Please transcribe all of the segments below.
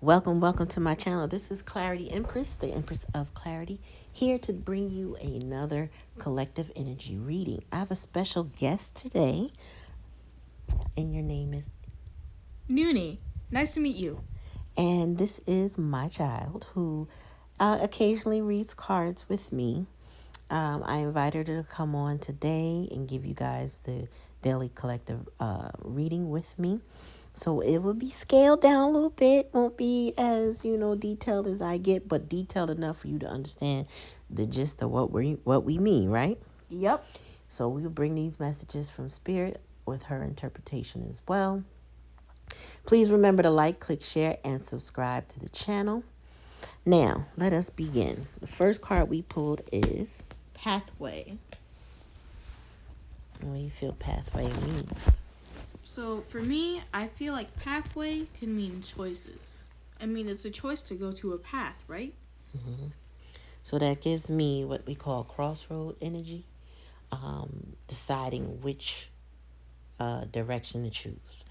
Welcome to my channel. This is Clarityempress, the Empress of Clarity, here to bring you another collective energy reading. I have a special guest today, and your name is Newnie. Nice to meet you. And this is my child who occasionally reads cards with me. I invited her to come on today and give you guys the daily collective reading with me. So it will be scaled down a little bit. Won't be as, detailed as I get, but detailed enough for you to understand the gist of what we mean, right? Yep. So we'll bring these messages from Spirit with her interpretation as well. Please remember to like, click, share, and subscribe to the channel. Now, let us begin. The first card we pulled is Pathway. what do you feel pathway means? So for me, I feel like pathway can mean choices. I mean, it's a choice to go to a path, right? Mm-hmm. So that gives me what we call crossroad energy, deciding which direction to choose.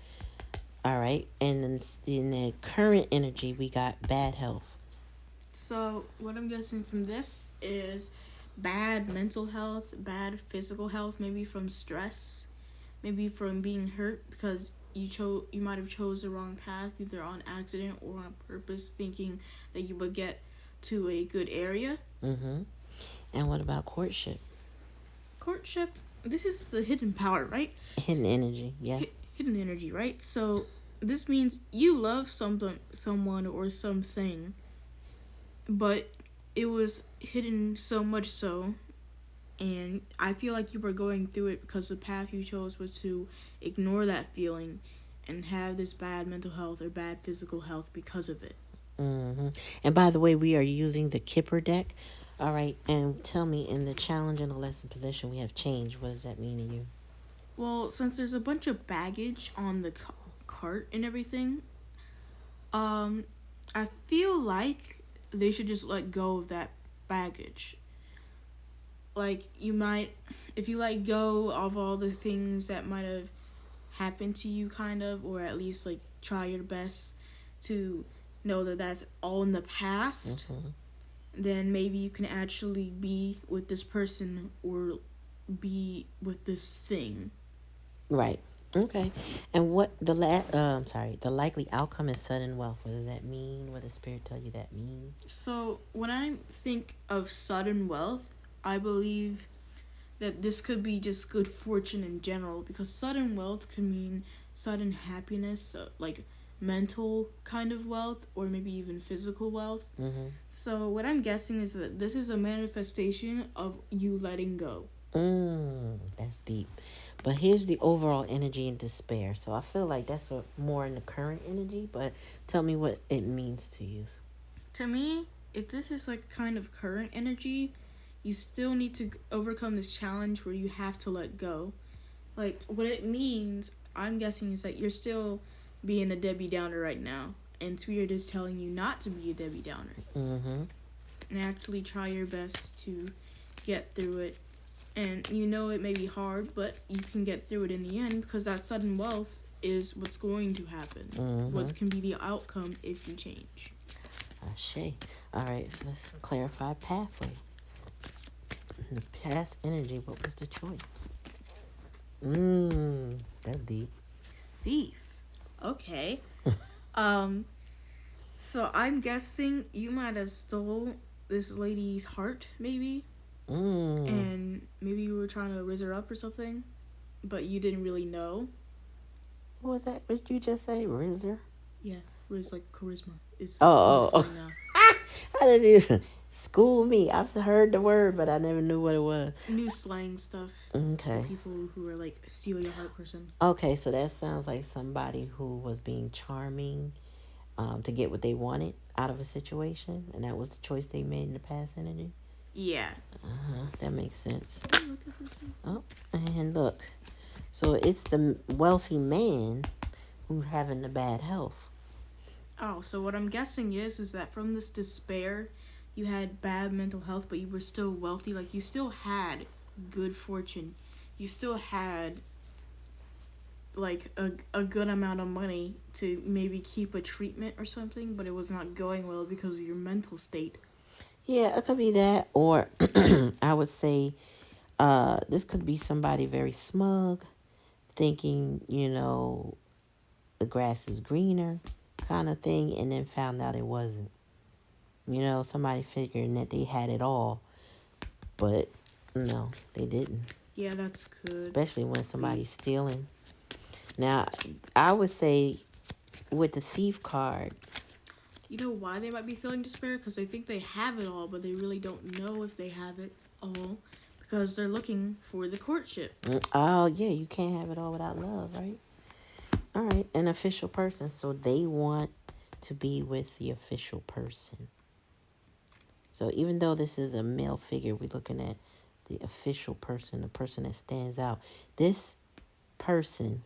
All right, and then in the current energy, we got bad health. So what I'm guessing from this is bad mental health, bad physical health, maybe from stress, maybe from being hurt because you might have chose the wrong path either on accident or on purpose, thinking that you would get to a good area. Mm-hmm. And what about courtship? Courtship, this is the hidden power, right? Hidden energy, yes. Hidden energy, right? So this means you love someone or something, but it was hidden so much so, and I feel like you were going through it because the path you chose was to ignore that feeling and have this bad mental health or bad physical health because of it. Mm-hmm. And by the way, we are using the Kipper deck. All right, and tell me, in the challenge and the lesson position, we have changed. What does that mean to you? Well, since there's a bunch of baggage on the cart and everything, I feel like they should just let go of that baggage. Like, you might, if you let go of all the things that might have happened to you, kind of, or at least, like, try your best to know that that's all in the past, Mm-hmm. then maybe you can actually be with this person or be with this thing. Right. Okay. And what the the likely outcome is sudden wealth. What does that mean? What does Spirit tell you that means? So when I think of sudden wealth, I believe that this could be just good fortune in general, because sudden wealth can mean sudden happiness, like mental kind of wealth, or maybe even physical wealth. Mm-hmm. So what I'm guessing is that this is a manifestation of you letting go. That's deep. But here's the overall energy and despair. So I feel like that's more in the current energy, but tell me what it means to you. To me, if this is like kind of current energy, you still need to overcome this challenge where you have to let go. Like, what it means, I'm guessing, is that you're still being a Debbie Downer right now, and Spirit is telling you not to be a Debbie Downer. Mm-hmm. And actually try your best to get through it. And you know it may be hard, but you can get through it in the end, because that sudden wealth is what's going to happen. Mm-hmm. What can be the outcome if you change. Ashe. All right, so let's clarify pathway. In the past energy, what was the choice? That's deep. Thief. Okay. So I'm guessing you might have stole this lady's heart, maybe. And maybe you were trying to raise her up or something, but you didn't really know. What was that? What did you just say? Rizzer? Yeah, raise like charisma. It's Oh. now. I didn't even school me. I've heard the word, but I never knew what it was. New slang stuff. Okay. For people who are like steal your heart person. Okay, so that sounds like somebody who was being charming to get what they wanted out of a situation, and that was the choice they made in the past energy. Yeah. That makes sense. Oh, and look. So it's the wealthy man who's having the bad health. Oh, so what I'm guessing is that from this despair, you had bad mental health, but you were still wealthy. Like, you still had good fortune. You still had like a good amount of money to maybe keep a treatment or something, but it was not going well because of your mental state. Yeah, it could be that, or I would say this could be somebody very smug, thinking, the grass is greener kind of thing, and then found out it wasn't. Somebody figuring that they had it all, but no, they didn't. Yeah, that's good. Especially when somebody's stealing. Now, I would say with the thief card. You know why they might be feeling despair? Because they think they have it all, but they really don't know if they have it all because they're looking for the courtship. Oh, yeah, you can't have it all without love, right? All right, an official person. So they want to be with the official person. So even though this is a male figure, we're looking at the official person, the person that stands out. This person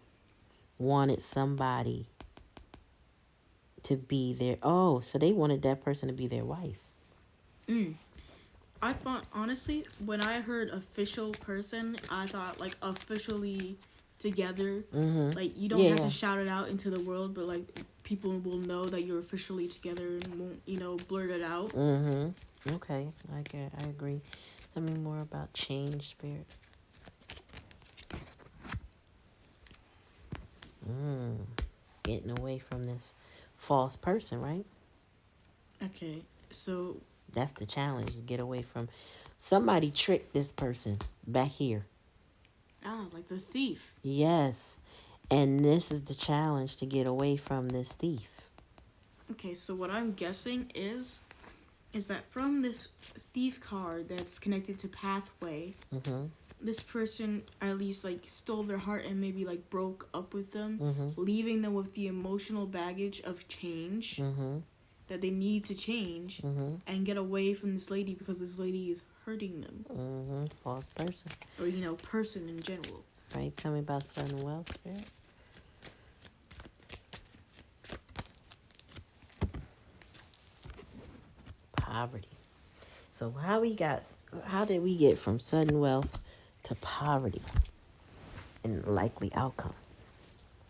wanted somebody to be their... Oh, so they wanted that person to be their wife. I thought, honestly, when I heard official person, I thought, like, officially together. Like, you don't have to shout it out into the world, but, like, people will know that you're officially together and won't, blurt it out. Okay, I agree. Tell me more about change, spirit. Getting away from this false person, right? Okay, so... That's the challenge, to get away from... Somebody tricked this person back here. like the thief. Yes. And this is the challenge, to get away from this thief. Okay, so what I'm guessing is that from this thief card that's connected to pathway, this person at least like stole their heart and maybe like broke up with them, leaving them with the emotional baggage of change that they need to change and get away from this lady because this lady is hurting them. False person. Or, person in general. Right, tell me about sun and wealth, spirit. Poverty. So how did we get from sudden wealth to poverty and likely outcome?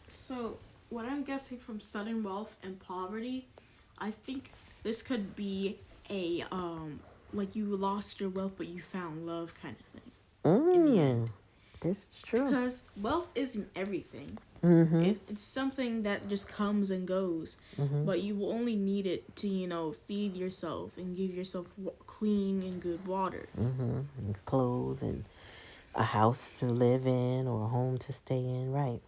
So what I'm guessing from sudden wealth and poverty, I think this could be a like you lost your wealth but you found love kind of thing. In the end. This is true. Because wealth isn't everything. It's something that just comes and goes, but you will only need it to feed yourself and give yourself clean and good water, and clothes and a house to live in or a home to stay in, right?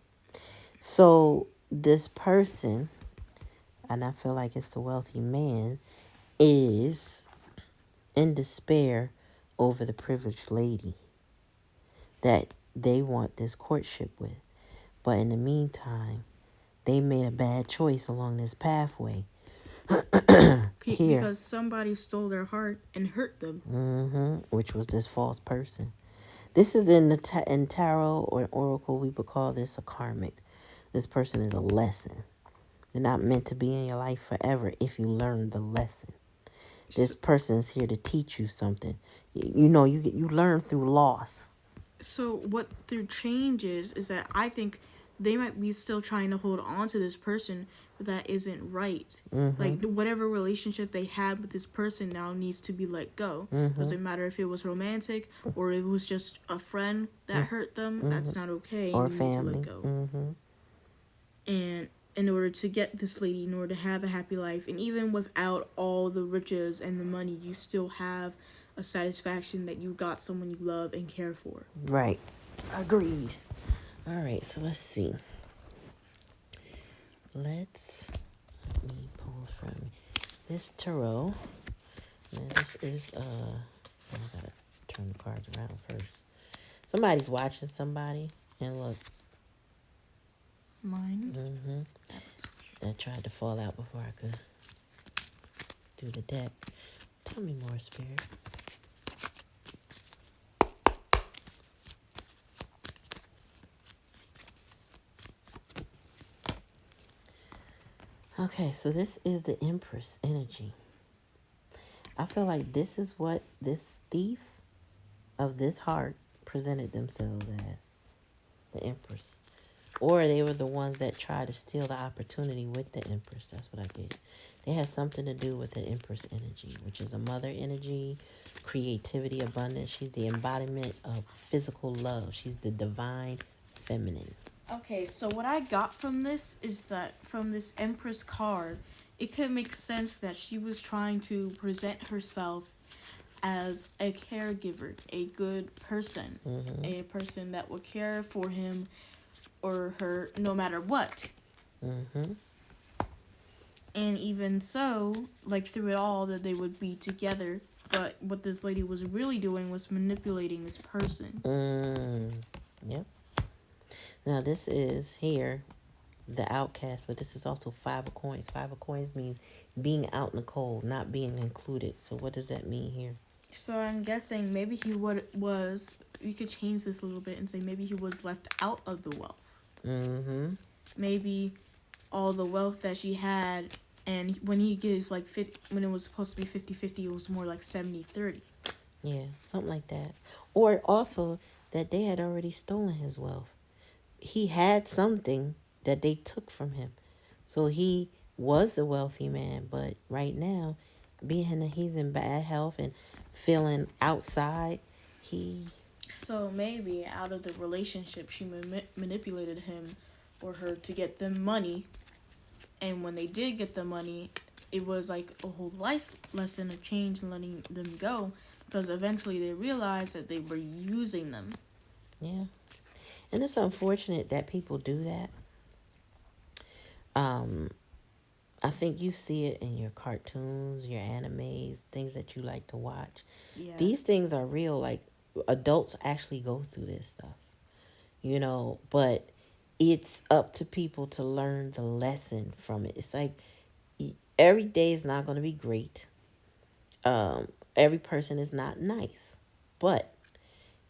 So this person, and I feel like it's the wealthy man, is in despair over the privileged lady that they want this courtship with. But in the meantime, they made a bad choice along this pathway. Here. Because somebody stole their heart and hurt them. Which was this false person. This is in the in tarot or oracle, we would call this a karmic. This person is a lesson. They're not meant to be in your life forever if you learn the lesson. This person is here to teach you something. You learn through loss. So what their change is that I think they might be still trying to hold on to this person, but that isn't right. Like whatever relationship they had with this person now needs to be let go. Doesn't matter if it was romantic or it was just a friend that hurt them. That's not okay. Or you family. need to let go. And in order to get this lady, in order to have a happy life, and even without all the riches and the money, you still have a satisfaction that you got someone you love and care for. Right. Agreed. All right, so let's see. Let me pull from this tarot. Now this is I gotta turn the cards around first. Somebody's watching somebody, and look. Mine? That tried to fall out before I could do the deck. Tell me more, spirit. Okay, so this is the Empress energy. I feel like this is what this thief of this heart presented themselves as. The Empress. Or they were the ones that tried to steal the opportunity with the Empress. That's what I get. They had something to do with the Empress energy, which is a mother energy, creativity, abundance. She's the embodiment of physical love. She's the divine feminine. Okay, so what I got from this is that from this Empress card, it could make sense that she was trying to present herself as a caregiver, a good person, a person that would care for him or her no matter what. Mm-hmm. And even so, like through it all, that they would be together. But what this lady was really doing was manipulating this person. Yep. Now this is here the outcast, but this is also Five of Coins. Five of Coins means being out in the cold, not being included. So what does that mean here? So I'm guessing maybe he was. You could change this a little bit and say maybe he was left out of the wealth. Mm-hmm. Maybe all the wealth that she had, and when he gives like when it was supposed to be 50-50, it was more like 70-30. Yeah, something like that. Or also that they had already stolen his wealth. He had something that they took from him. So he was the wealthy man, but right now, being that he's in bad health and feeling outside, So maybe out of the relationship, she manipulated him or her to get them money. And when they did get the money, it was like a whole life lesson of change and letting them go. Because eventually they realized that they were using them. Yeah. And it's unfortunate that people do that. I think you see it in your cartoons, your animes, things that you like to watch. Yeah. These things are real. Like, adults actually go through this stuff, but it's up to people to learn the lesson from it. It's like every day is not going to be great. Every person is not nice, but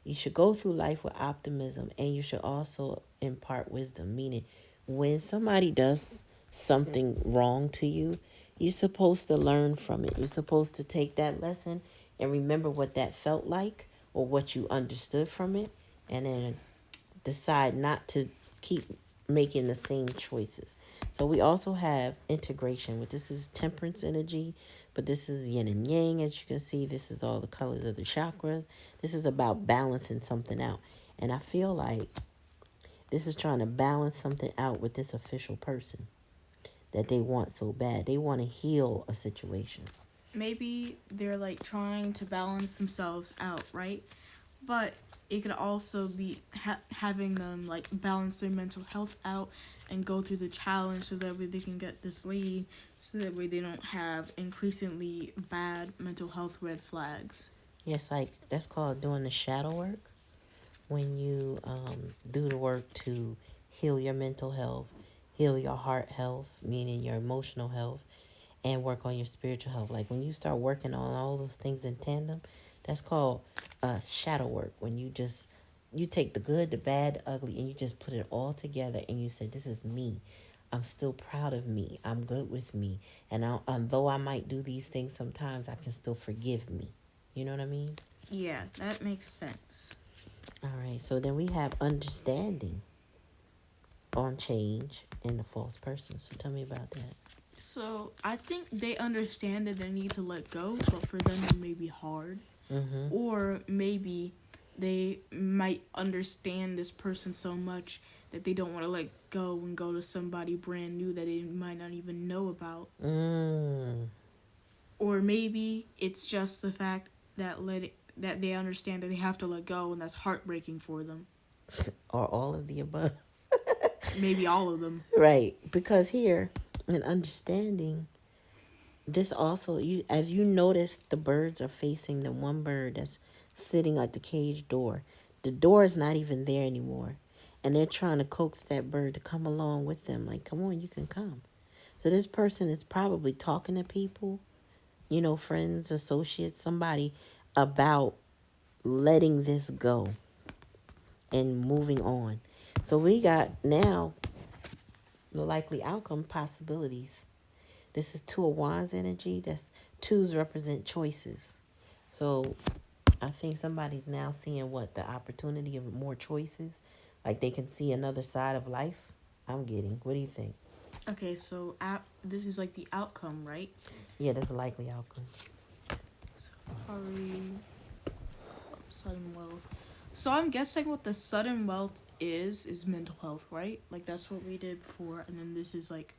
you should go through life with optimism, and you should also impart wisdom, meaning when somebody does something wrong to you, you're supposed to learn from it. You're supposed to take that lesson and remember what that felt like or what you understood from it, and then decide not to keep making the same choices. So we also have integration, which this is temperance energy, but this is yin and yang, as you can see. This is all the colors of the chakras. This is about balancing something out. And I feel like this is trying to balance something out with this official person that they want so bad. They want to heal a situation. Maybe they're like trying to balance themselves out, right? But it could also be having them like balance their mental health out and go through the challenge so that way they can get this lead, so that way they don't have increasingly bad mental health red flags. Yes, like that's called doing the shadow work. When you do the work to heal your mental health, heal your heart health, meaning your emotional health, and work on your spiritual health. Like when you start working on all those things in tandem, that's called shadow work. When you take the good, the bad, the ugly, and you just put it all together and you say, this is me. I'm still proud of me. I'm good with me. And though I might do these things sometimes, I can still forgive me. You know what I mean? Yeah, that makes sense. All right. So then we have understanding on change in the false person. So tell me about that. So I think they understand that they need to let go, but for them it may be hard. Mm-hmm. Or maybe they might understand this person so much that they don't want to let go and go to somebody brand new that they might not even know about. Or maybe it's just the fact that that they understand that they have to let go, and that's heartbreaking for them. Or all of the above. Maybe all of them. Right. Because here, in understanding, this also, as you notice, the birds are facing the one bird that's sitting at the cage door. The door is not even there anymore. And they're trying to coax that bird to come along with them. Like, come on, you can come. So this person is probably talking to people, friends, associates, somebody, about letting this go and moving on. So we got now the likely outcome possibilities. This is Two of Wands energy. That's twos represent choices. So I think somebody's now seeing the opportunity of more choices. Like they can see another side of life. I'm getting. What do you think? Okay, so this is like the outcome, right? Yeah, that's a likely outcome. So, sudden wealth. So I'm guessing what the sudden wealth is mental health, right? Like that's what we did before, and then this is like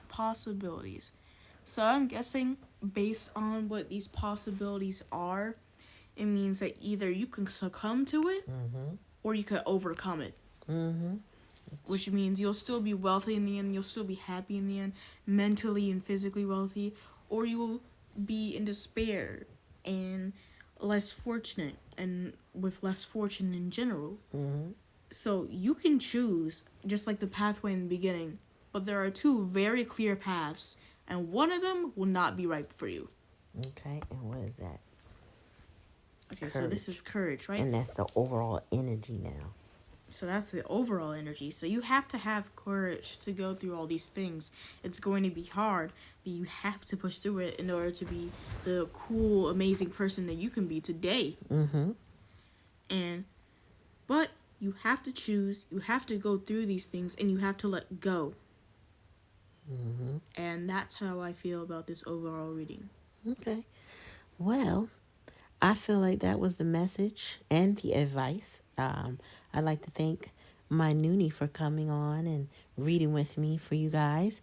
possibilities. So I'm guessing based on what these possibilities are, it means that either you can succumb to it or you can overcome it. Which means you'll still be wealthy in the end, you'll still be happy in the end, mentally and physically wealthy, or you will be in despair and less fortunate and with less fortune in general. So you can choose, just like the pathway in the beginning, but there are two very clear paths, and one of them will not be right for you. Okay, and what is that? Okay, so this is courage, right? And that's the overall energy now. So that's the overall energy. So you have to have courage to go through all these things. It's going to be hard, but you have to push through it in order to be the cool, amazing person that you can be today. But you have to choose, you have to go through these things, and you have to let go. And that's how I feel about this overall reading. Okay. Well, I feel like that was the message and the advice. I'd like to thank my Newnie for coming on and reading with me for you guys.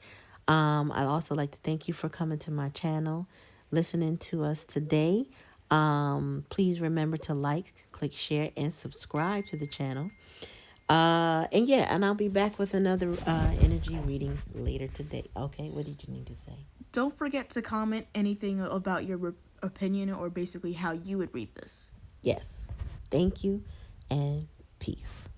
I'd also like to thank you for coming to my channel, listening to us today. Please remember to like, click, share, and subscribe to the channel. And I'll be back with another energy reading later today. Okay, what did you need to say? Don't forget to comment anything about your opinion or basically how you would read this. Yes. Thank you and peace.